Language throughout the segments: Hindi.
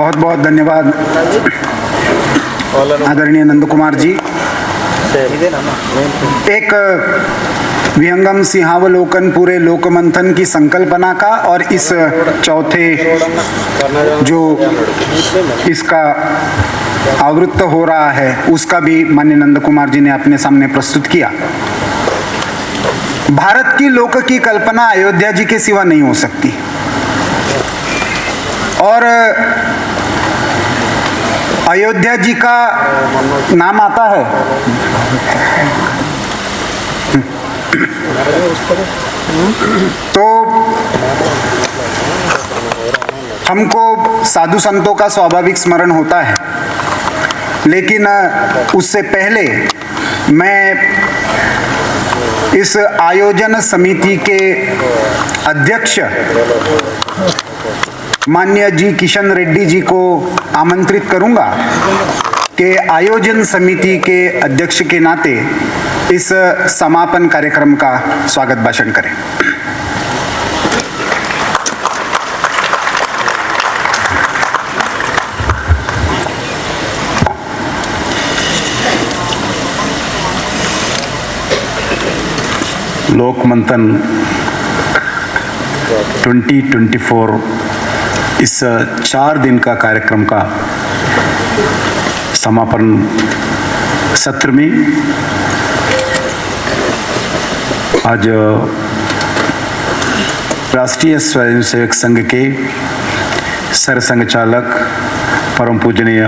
बहुत बहुत धन्यवाद आदरणीय नंद कुमार जी। एक विहंगम सिंहावलोकन पूरे लोकमंथन की संकल्पना का और इस चौथे जो इसका आवृत्त हो रहा है उसका भी माननीय नंद कुमार जी ने अपने सामने प्रस्तुत किया। भारत की लोक की कल्पना अयोध्या जी के सिवा नहीं हो सकती और अयोध्या जी का नाम आता है तो हमको साधु संतों का स्वाभाविक स्मरण होता है, लेकिन उससे पहले मैं इस आयोजन समिति के अध्यक्ष माननीय जी किशन रेड्डी जी को आमंत्रित करूंगा कि आयोजन समिति के अध्यक्ष के नाते इस समापन कार्यक्रम का स्वागत भाषण करें। लोकमंथन 2024 इस 4 दिन का कार्यक्रम का समापन सत्र में आज राष्ट्रीय स्वयंसेवक संघ के सरसंघ चालक परम पूजनीय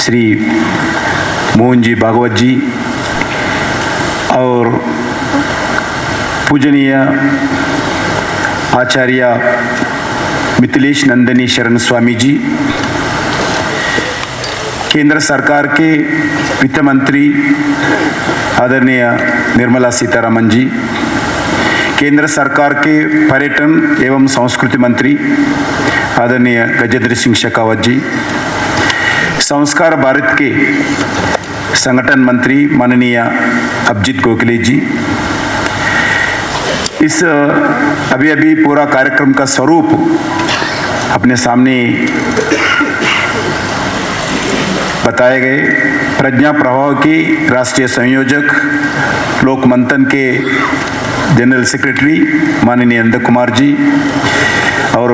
श्री मोहन जी भागवत जी और पूजनीय आचार्य मिथिलेश नंदनी शरण स्वामी जी, केंद्र सरकार के वित्त मंत्री आदरणीय निर्मला सीतारमण जी, केंद्र सरकार के पर्यटन एवं संस्कृति मंत्री आदरणीय गजेंद्र सिंह शेखावत जी, संस्कार भारत के संगठन मंत्री माननीय अभिजीत गोखले जी। इस अभी पूरा कार्यक्रम का स्वरूप अपने सामने बताए गए। प्रज्ञा प्रवाह की राष्ट्रीय संयोजक लोकमंथन के जनरल सेक्रेटरी माननीय नंद कुमार जी और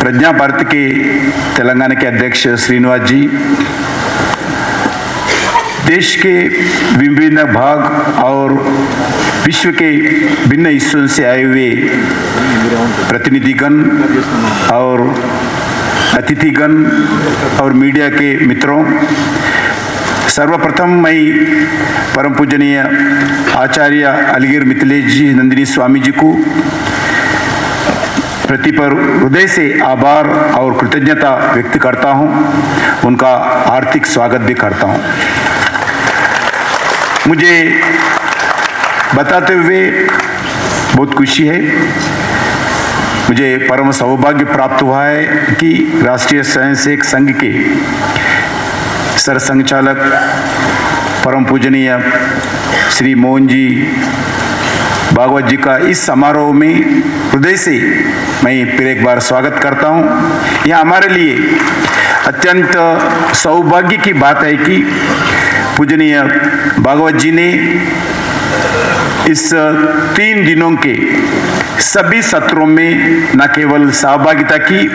प्रज्ञा भारत के तेलंगाना के अध्यक्ष श्रीनिवास जी, देश के विभिन्न भाग और विश्व के भिन्न हिस्सों से आए हुए प्रतिनिधिगण और अतिथिगण और मीडिया के मित्रों, सर्वप्रथम मैं परम पूजनीय आचार्य अलीगिर मिथिलेश जी नंदिनी स्वामी जी को प्रति पर हृदय से आभार और कृतज्ञता व्यक्त करता हूं, उनका हार्दिक स्वागत भी करता हूं। मुझे बताते हुए बहुत खुशी है, मुझे परम सौभाग्य प्राप्त हुआ है कि राष्ट्रीय स्वयंसेवक संघ के सरसंघ चालक परम पूजनीय श्री मोहन जी भागवत जी का इस समारोह में हृदय से मैं फिर एक बार स्वागत करता हूं। यह हमारे लिए अत्यंत सौभाग्य की बात है कि पूजनीय भागवत जी ने इस 3 दिनों के सभी सत्रों में न केवल सहभागिता की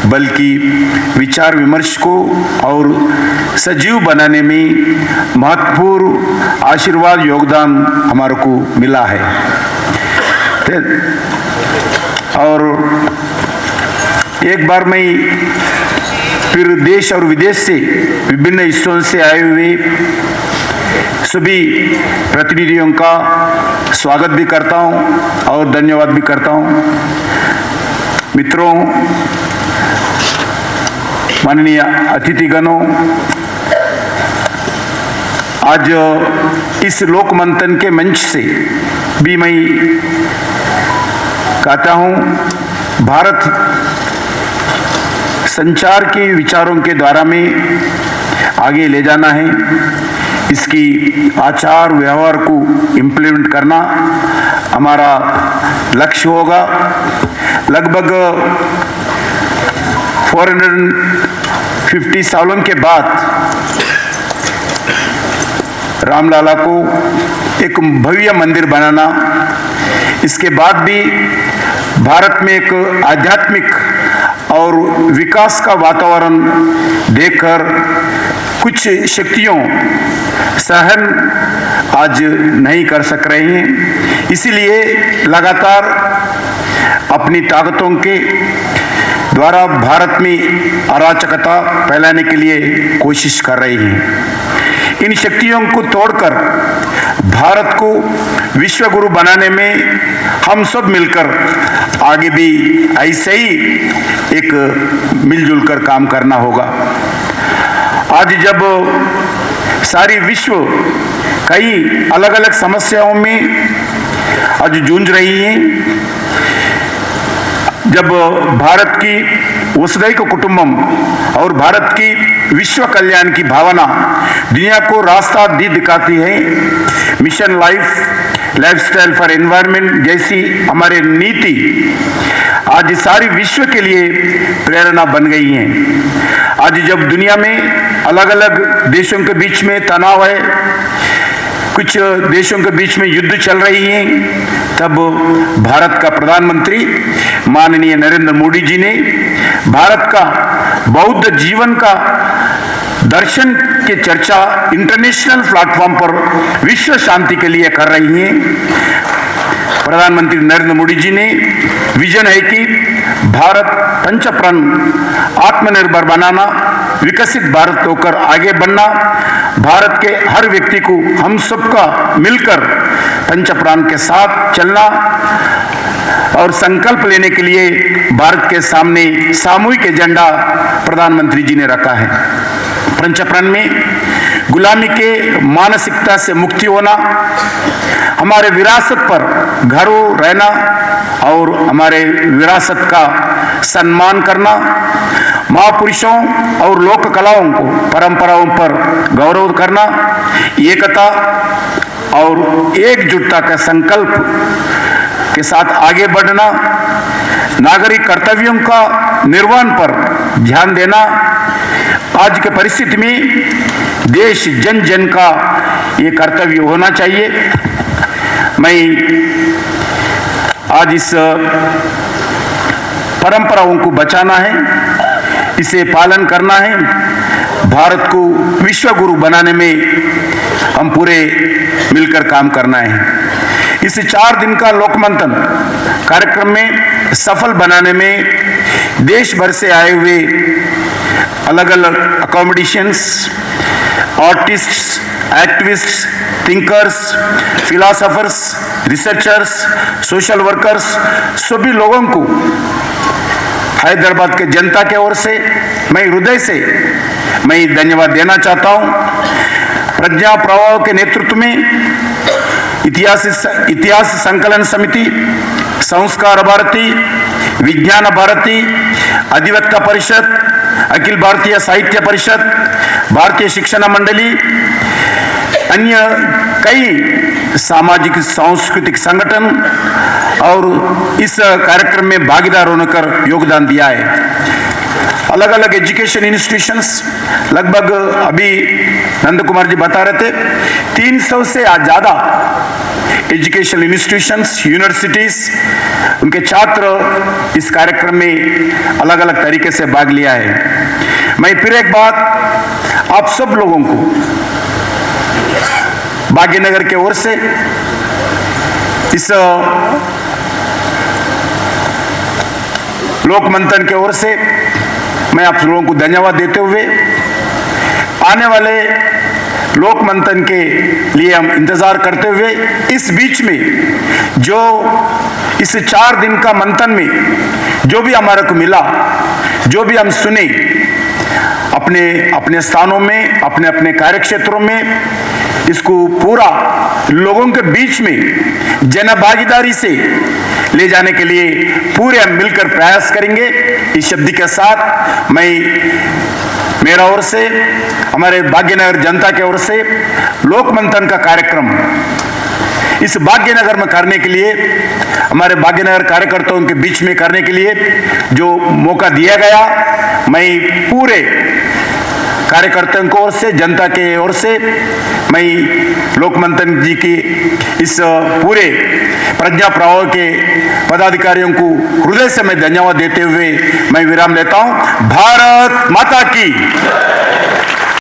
बल्कि विचार विमर्श को और सजीव बनाने में महत्वपूर्ण आशीर्वाद योगदान हमारे को मिला है। और एक बार मैं फिर देश और विदेश से विभिन्न हिस्सों से आए हुए सभी प्रतिनिधियों का स्वागत भी करता हूं और धन्यवाद भी करता हूं। मित्रों, माननीय अतिथिगणों, आज इस लोकमंथन के मंच से भी मैं कहता हूं, भारत संचार के विचारों के द्वारा में आगे ले जाना है। इसकी आचार व्यवहार को इम्प्लीमेंट करना हमारा लक्ष्य होगा। लगभग 450 सालों के बाद रामलला को एक भव्य मंदिर बनाना, इसके बाद भी भारत में एक आध्यात्मिक और विकास का वातावरण देखकर कुछ शक्तियों सहन आज नहीं कर सक रही हैं। इसीलिए लगातार अपनी ताकतों के द्वारा भारत में अराजकता फैलाने के लिए कोशिश कर रही हैं। इन शक्तियों को तोड़कर भारत को विश्व गुरु बनाने में हम सब मिलकर आगे भी ऐसे ही एक मिलजुल कर काम करना होगा। आज जब सारी विश्व कई अलग अलग समस्याओं में आज जूझ रही है, जब भारत की वसुधैव कुटुंबम और भारत की विश्व कल्याण की भावना दुनिया को रास्ता दिखाती है, मिशन लाइफस्टाइल फॉर एनवायरनमेंट जैसी हमारे नीति आज सारी विश्व के लिए प्रेरणा बन गई है। आज जब दुनिया में अलग अलग देशों के बीच में तनाव है, कुछ देशों के बीच में युद्ध चल रही है, तब भारत का प्रधानमंत्री माननीय नरेंद्र मोदी जी ने भारत का बौद्ध जीवन का दर्शन के चर्चा इंटरनेशनल प्लेटफॉर्म पर विश्व शांति के लिए कर रही हैं। प्रधानमंत्री नरेंद्र मोदी जी ने विजन है कि भारत पंचप्राण आत्मनिर्भर बनाना, विकसित भारत होकर आगे बढ़ना, भारत के हर व्यक्ति को हम सबका मिलकर पंचप्राण के साथ चलना और संकल्प लेने के लिए भारत के सामने सामूहिक एजेंडा प्रधानमंत्री जी ने रखा है। पंचप्राण में गुलामी के मानसिकता से मुक्ति होना, हमारे विरासत पर घरों रहना और हमारे विरासत का सम्मान करना, महापुरुषों और लोक कलाओं को परंपराओं पर गौरव करना, एकता और एकजुटता का संकल्प के साथ आगे बढ़ना, नागरिक कर्तव्यों का निर्वहन पर ध्यान देना, आज के परिस्थिति में देश जन जन का ये कर्तव्य होना चाहिए। मैं आज इस परंपराओं को बचाना है, इसे पालन करना है, भारत को विश्व गुरु बनाने में हम पूरे मिलकर काम करना है। इस 4 दिन का लोक मंथन कार्यक्रम में सफल बनाने में देश भर से आए हुए अलग अलग accommodations, artists, activists, thinkers, philosophers, researchers, social workers, सभी लोगों को हैदराबाद के जनता के ओर से मैं हृदय से धन्यवाद देना चाहता हूं। प्रज्ञा प्रवाह के नेतृत्व में इतिहास संकलन समिति, संस्कार भारती, विज्ञान भारती, अधिवक्ता परिषद, अखिल भारतीय साहित्य परिषद, भारतीय शिक्षण मंडली, अन्य कई सामाजिक सांस्कृतिक संगठन और इस कार्यक्रम में भागीदार होकर योगदान दिया है। अलग अलग एजुकेशन इंस्टीट्यूशंस, लगभग अभी नंद कुमार जी बता रहे थे 300 से ज्यादा एजुकेशन इंस्टीट्यूशंस, यूनिवर्सिटीज, उनके छात्र इस कार्यक्रम में अलग अलग तरीके से भाग लिया है। मैं फिर एक बात आप सब लोगों को भाग्यनगर के ओर से इस लोक मंथन के ओर से मैं आप लोगों को धन्यवाद देते हुए आने वाले लोक मंथन के लिए हम इंतजार करते हुए इस बीच में जो इस 4 दिन का मंथन में जो भी हमारे को मिला, जो भी हम सुने, अपने अपने स्थानों में, अपने अपने कार्य क्षेत्रों में इसको पूरा लोगों के बीच में जन भागीदारी से ले जाने के लिए पूरे हम मिलकर प्रयास करेंगे। इस शब्द के साथ मैं मेरा ओर से, हमारे भाग्यनगर जनता के ओर से लोक मंथन का कार्यक्रम इस भाग्यनगर में करने के लिए, हमारे भाग्यनगर कार्यकर्ताओं के बीच में करने के लिए जो मौका दिया गया, मैं पूरे कार्यकर्ताओं को ओर से, जनता के ओर से, मैं लोकमंथन जी की इस पूरे प्रज्ञा प्रवाह के पदाधिकारियों को हृदय से मैं धन्यवाद देते हुए मैं विराम लेता हूं। भारत माता की।